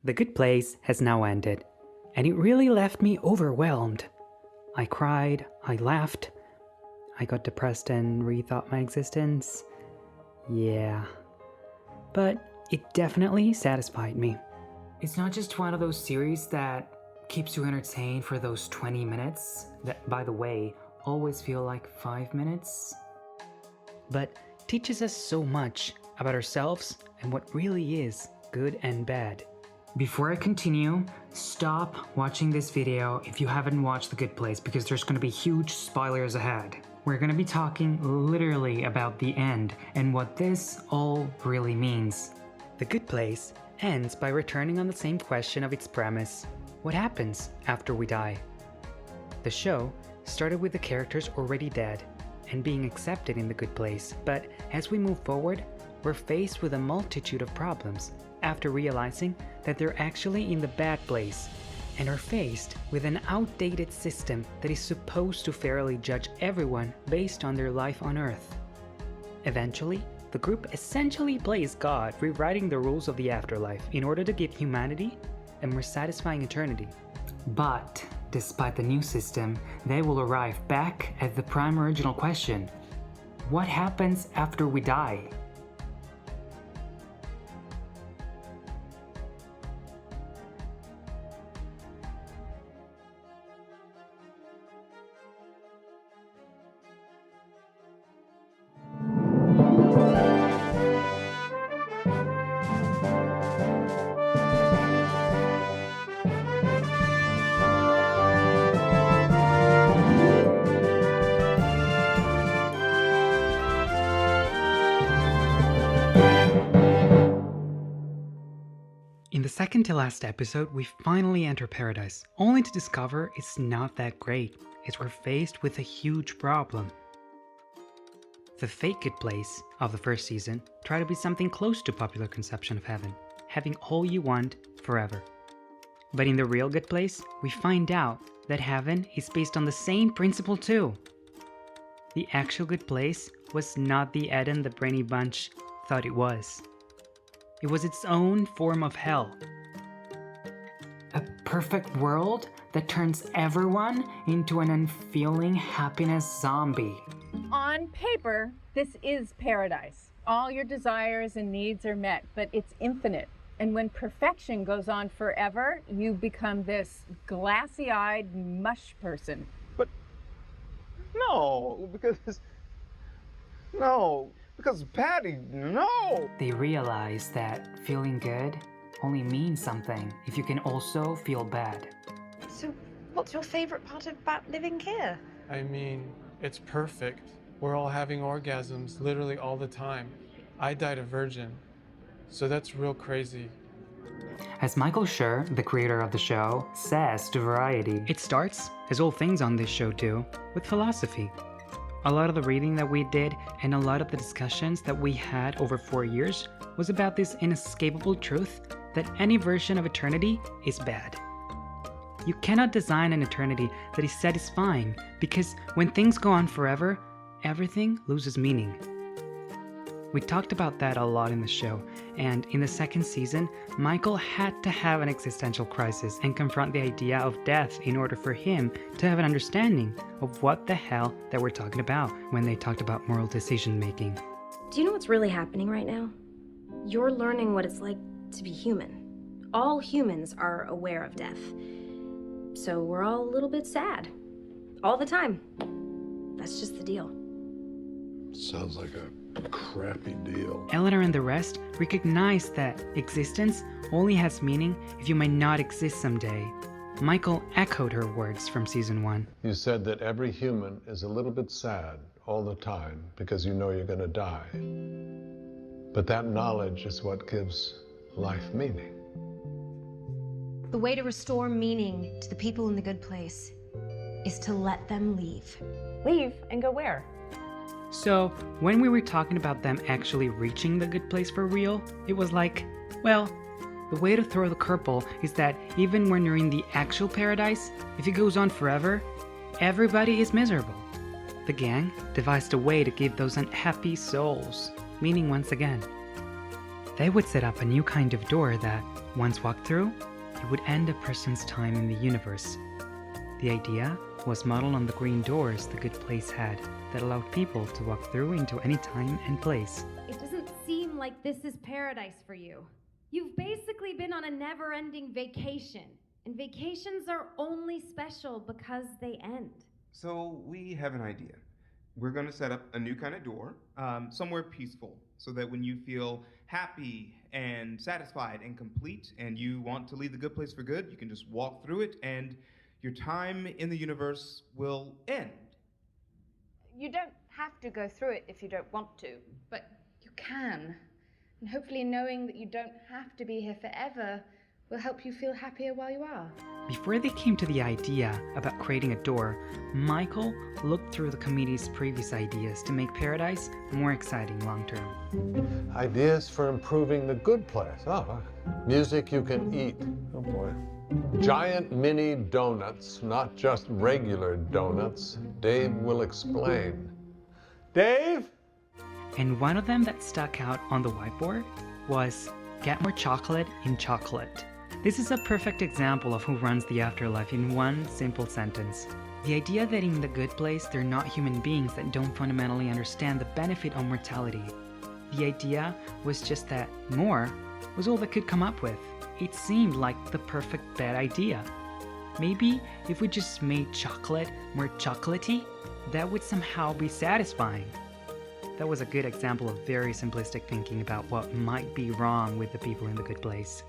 The Good Place has now ended, and it really left me overwhelmed. I cried, I laughed, I got depressed and rethought my existence. Yeah. But it definitely satisfied me. It's not just one of those series that keeps you entertained for those 20 minutes, that, by the way, always feel like 5 minutes, but teaches us so much about ourselves and what really is good and bad. Before I continue, stop watching this video if you haven't watched The Good Place, because there's going to be huge spoilers ahead. We're going to be talking literally about the end and what this all really means. The Good Place ends by returning on the same question of its premise: what happens after we die? The show started with the characters already dead and being accepted in the good place, but as we move forward, we're faced with a multitude of problems after realizing that they're actually in the bad place, and are faced with an outdated system that is supposed to fairly judge everyone based on their life on Earth. Eventually, the group essentially plays God, rewriting the rules of the afterlife in order to give humanity a more satisfying eternity. But despite the new system, they will arrive back at the prime original question: what happens after we die? In the second to last episode, we finally enter paradise, only to discover it's not that great, as we're faced with a huge problem. The fake good place of the first season tried to be something close to popular conception of heaven, having all you want forever. But in the real good place, we find out that heaven is based on the same principle too. The actual good place was not the Eden the Brainy Bunch thought it was. It was its own form of hell. A perfect world that turns everyone into an unfeeling happiness zombie. On paper, this is paradise. All your desires and needs are met, but it's infinite. And when perfection goes on forever, you become this glassy-eyed mush person. But no, because Patty, no! They realize that feeling good only means something if you can also feel bad. So, what's your favorite part about living here? I mean, it's perfect. We're all having orgasms literally all the time. I died a virgin, so that's real crazy. As Michael Schur, the creator of the show, says to Variety, it starts, as all things on this show do, with philosophy. A lot of the reading that we did and a lot of the discussions that we had over 4 years was about this inescapable truth that any version of eternity is bad. You cannot design an eternity that is satisfying, because when things go on forever, everything loses meaning. We talked about that a lot in the show, and in the second season, Michael had to have an existential crisis and confront the idea of death in order for him to have an understanding of what the hell they were talking about when they talked about moral decision making. Do you know what's really happening right now? You're learning what it's like to be human. All humans are aware of death. So we're all a little bit sad. All the time. That's just the deal. Sounds like a crappy deal. Eleanor and the rest recognize that existence only has meaning if you may not exist someday. Michael echoed her words from season 1. You said that every human is a little bit sad all the time because you know you're going to die. But that knowledge is what gives life meaning. The way to restore meaning to the people in the good place is to let them leave. Leave and go where? So, when we were talking about them actually reaching the good place for real, it was like, well, the way to throw the curveball is that even when you're in the actual paradise, if it goes on forever, everybody is miserable. The gang devised a way to give those unhappy souls meaning once again. They would set up a new kind of door that, Once walked through, it would end a person's time in the universe. The idea was modeled on the green doors the good place had that allowed people to walk through into any time and place. It doesn't seem like this is paradise for you. You've basically been on a never-ending vacation, and vacations are only special because they end. So we have an idea. We're going to set up a new kind of door, somewhere peaceful, so that when you feel happy and satisfied and complete and you want to leave the good place for good, you can just walk through it and your time in the universe will end. You don't have to go through it if you don't want to, but you can. And hopefully knowing that you don't have to be here forever will help you feel happier while you are. Before they came to the idea about creating a door, Michael looked through the committee's previous ideas to make Paradise more exciting long-term. Ideas for improving the good place. Oh, music you can eat. Oh boy. Giant mini donuts, not just regular donuts. Dave will explain. Dave? And one of them that stuck out on the whiteboard was get more chocolate in chocolate. This is a perfect example of who runs the afterlife in one simple sentence. The idea that in the good place they're not human beings that don't fundamentally understand the benefit of mortality. The idea was just that more was all they could come up with. It seemed like the perfect bad idea. Maybe if we just made chocolate more chocolatey, that would somehow be satisfying. That was a good example of very simplistic thinking about what might be wrong with the people in the good place.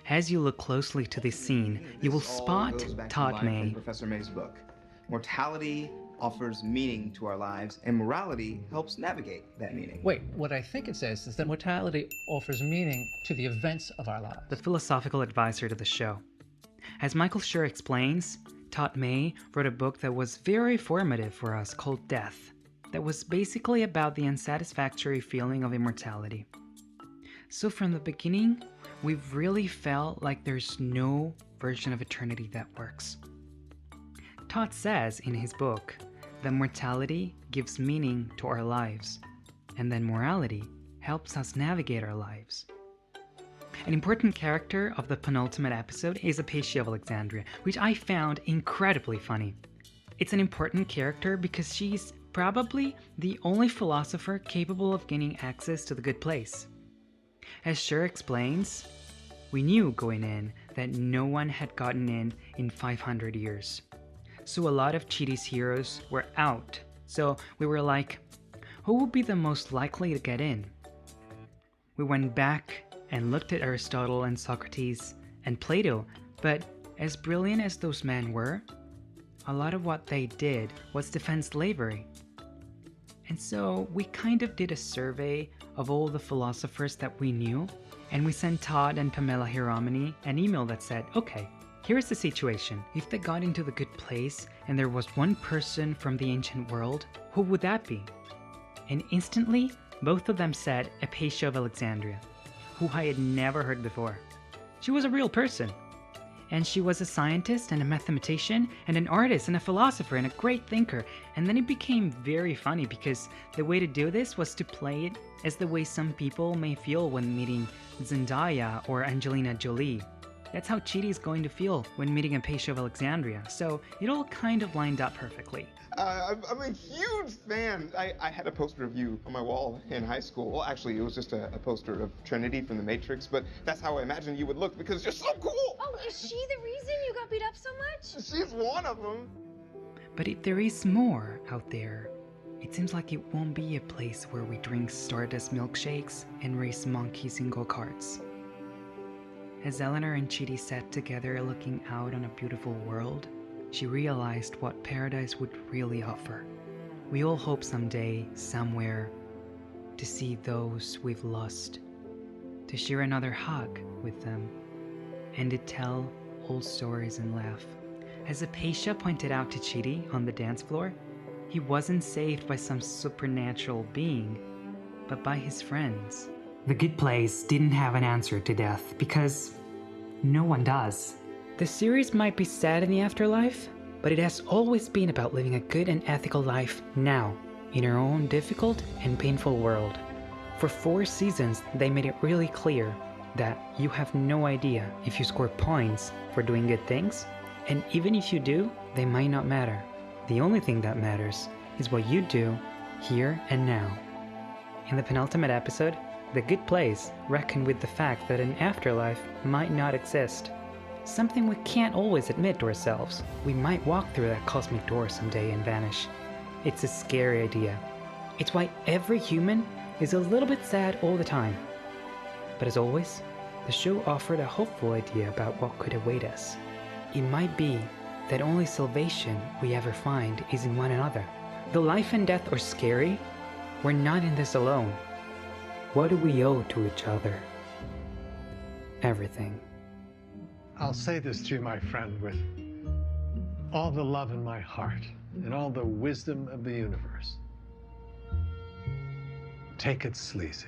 As you look closely to this scene, you will spot Todd May. Professor May's book. Mortality offers meaning to our lives, and morality helps navigate that meaning. Wait, what I think it says is that mortality offers meaning to the events of our lives. The philosophical advisor to the show. As Michael Schur explains, Todd May wrote a book that was very formative for us called Death, that was basically about the unsatisfactory feeling of immortality. So from the beginning, we've really felt like there's no version of eternity that works. Todd says in his book that mortality gives meaning to our lives, and then morality helps us navigate our lives. An important character of the penultimate episode is Hypatia of Alexandria, which I found incredibly funny. It's an important character because she's probably the only philosopher capable of gaining access to the good place. As Schur explains, we knew going in that no one had gotten in 500 years. So a lot of Chidi's heroes were out. So we were like, who would be the most likely to get in? We went back and looked at Aristotle and Socrates and Plato, but as brilliant as those men were, a lot of what they did was defend slavery. And so we kind of did a survey of all the philosophers that we knew, and we sent Todd and Pamela Hiromani an email that said, okay, here's the situation. If they got into the good place and there was one person from the ancient world, who would that be? And instantly, both of them said Hypatia of Alexandria, who I had never heard before. She was a real person. And she was a scientist and a mathematician and an artist and a philosopher and a great thinker. And then it became very funny because the way to do this was to play it as the way some people may feel when meeting Zendaya or Angelina Jolie. That's how Chidi is going to feel when meeting Hypatia of Alexandria. So it all kind of lined up perfectly. I'm a huge fan. I had a poster of you on my wall in high school. Well, actually, it was just a poster of Trinity from The Matrix, but that's how I imagined you would look because you're so cool. Oh, is she the reason you got beat up so much? She's one of them. But if there is more out there, it seems like it won't be a place where we drink Stardust milkshakes and race monkeys in go-karts. As Eleanor and Chidi sat together looking out on a beautiful world, she realized what paradise would really offer. We all hope someday, somewhere, to see those we've lost, to share another hug with them, and to tell old stories and laugh. As Hypatia pointed out to Chidi on the dance floor, he wasn't saved by some supernatural being, but by his friends. The good place didn't have an answer to death because no one does. The series might be sad in the afterlife, but it has always been about living a good and ethical life now, in our own difficult and painful world. For 4 seasons, they made it really clear. that you have no idea if you score points for doing good things, and even if you do, they might not matter. The only thing that matters is what you do here and now. In the penultimate episode, The Good Place reckoned with the fact that an afterlife might not exist. Something we can't always admit to ourselves. We might walk through that cosmic door someday and vanish. It's a scary idea. It's why every human is a little bit sad all the time. But as always, the show offered a hopeful idea about what could await us. It might be that only salvation we ever find is in one another. Though life and death are scary, we're not in this alone. What do we owe to each other? Everything. I'll say this to you, my friend, with all the love in my heart and all the wisdom of the universe. Take it sleazy.